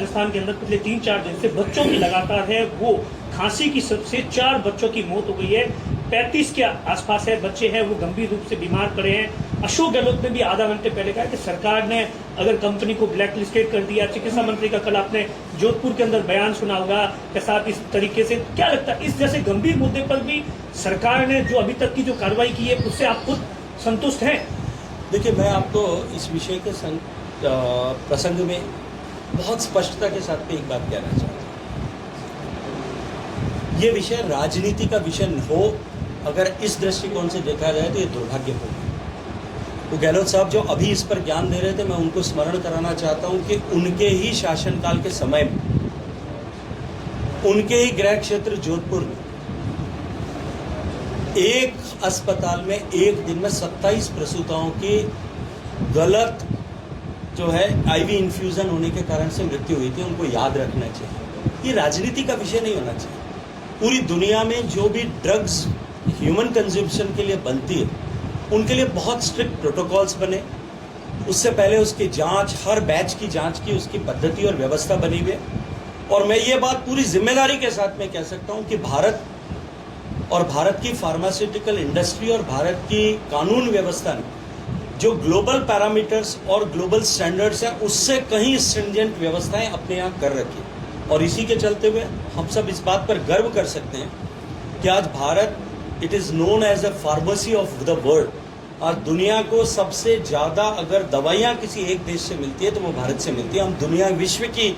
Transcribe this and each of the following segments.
राजस्थान के अंदर पिछले 3-4 दिन से बच्चों की लगातार है वो खांसी की सबसे 4 बच्चों की मौत हो गई है। 35 के आसपास है बच्चे हैं वो गंभीर रूप से बीमार पड़े हैं। अशोक गहलोत ने भी आधा घंटे पहले कहा कि सरकार ने अगर कंपनी को ब्लैक लिस्टेड कर दिया। चिकित्सा मंत्री का कल आपने जोधपुर के अंदर बयान सुना होगा के साथ इस तरीके से क्या लगता है इस जैसे गंभीर मुद्दे पर भी सरकार ने जो अभी तक की जो कार्रवाई की है उससे आप खुद संतुष्ट हैं? देखिए, मैं आपको इस विषय के प्रसंग में बहुत स्पष्टता के साथ एक बात कहना चाहता हूँ। ये विषय राजनीति का विषय हो अगर इस दृष्टिकोण से देखा जाए तो ये दुर्भाग्यपूर्ण। तो गहलोत साहब जो अभी इस पर ज्ञान दे रहे थे, मैं उनको स्मरण कराना चाहता हूँ कि उनके ही शासनकाल के समय में उनके ही गृह क्षेत्र जोधपुर में एक अस्पताल में एक दिन में 27 प्रसूताओं की गलत जो है आईवी इन्फ्यूजन होने के कारण से मृत्यु हुई थी। उनको याद रखना चाहिए, ये राजनीति का विषय नहीं होना चाहिए। पूरी दुनिया में जो भी ड्रग्स ह्यूमन कंजम्पशन के लिए बनती है उनके लिए बहुत स्ट्रिक्ट प्रोटोकॉल्स बने, उससे पहले उसकी जांच, हर बैच की जांच की उसकी पद्धति और व्यवस्था बनी हुई है। और मैं ये बात पूरी जिम्मेदारी के साथ में कह सकता हूँ कि भारत और भारत की फार्मास्यूटिकल इंडस्ट्री और भारत की कानून व्यवस्था ने जो ग्लोबल पैरामीटर्स और ग्लोबल स्टैंडर्ड्स हैं उससे कहीं स्ट्रिंजेंट व्यवस्थाएं अपने यहाँ कर रखी। और इसी के चलते हुए हम सब इस बात पर गर्व कर सकते हैं कि आज Bharat, it is known as a pharmacy of the world. आज दुनिया को सबसे ज़्यादा अगर दवाइयाँ किसी एक देश से मिलती है तो वो भारत से मिलती है। हम दुनिया विश्व की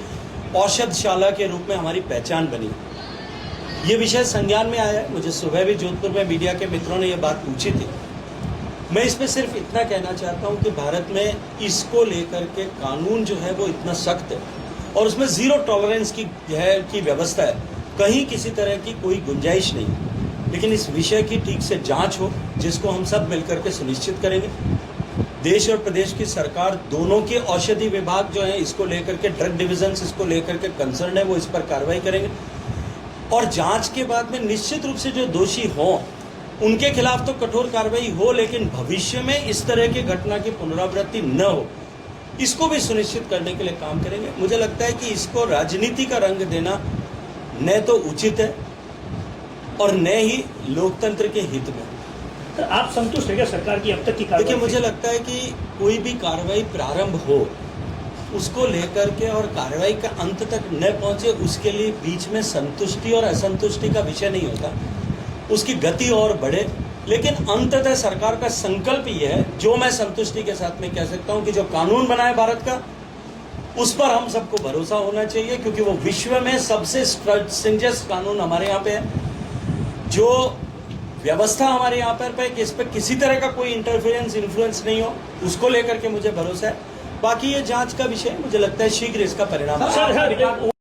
औषधशाला के रूप में हमारी पहचान बनी। ये विषय संज्ञान में आया है। मुझे सुबह भी जोधपुर में मीडिया के मित्रों ने ये बात पूछी थी। मैं इसमें सिर्फ इतना कहना चाहता हूँ कि भारत में इसको लेकर के कानून जो है वो इतना सख्त है और उसमें जीरो टॉलरेंस की व्यवस्था है। कहीं किसी तरह की कोई गुंजाइश नहीं है। लेकिन इस विषय की ठीक से जांच हो जिसको हम सब मिलकर के सुनिश्चित करेंगे। देश और प्रदेश की सरकार दोनों के औषधि विभाग जो है इसको लेकर के, ड्रग डिविजन इसको लेकर के कंसर्न है, वो इस पर कार्रवाई करेंगे। और जांच के बाद में निश्चित रूप से जो दोषी हों उनके खिलाफ तो कठोर कार्रवाई हो, लेकिन भविष्य में इस तरह की घटना की पुनरावृत्ति न हो इसको भी सुनिश्चित करने के लिए काम करेंगे। मुझे लगता है कि इसको राजनीति का रंग देना न तो उचित है और न ही लोकतंत्र के हित में। तो आप संतुष्ट हैं क्या सरकार की अब तक की कार्रवाई? देखिए, मुझे लगता है कि कोई भी कार्रवाई प्रारंभ हो उसको लेकर के और कार्रवाई का अंत तक न पहुंचे उसके लिए बीच में संतुष्टि और असंतुष्टि का विषय नहीं होता, उसकी गति और बढ़े। लेकिन अंततः सरकार का संकल्प ये है, जो मैं संतुष्टि के साथ में कह सकता हूं कि जो कानून बना है भारत का उस पर हम सबको भरोसा होना चाहिए, क्योंकि वो विश्व में सबसे स्ट्रिंजेंट कानून हमारे यहाँ पे है। जो व्यवस्था हमारे यहाँ पर है कि इस पर किसी तरह का कोई इंटरफेरेंस, इन्फ्लुएंस नहीं हो, उसको लेकर के मुझे भरोसा है। बाकी ये जांच का विषय, मुझे लगता है शीघ्र इसका परिणाम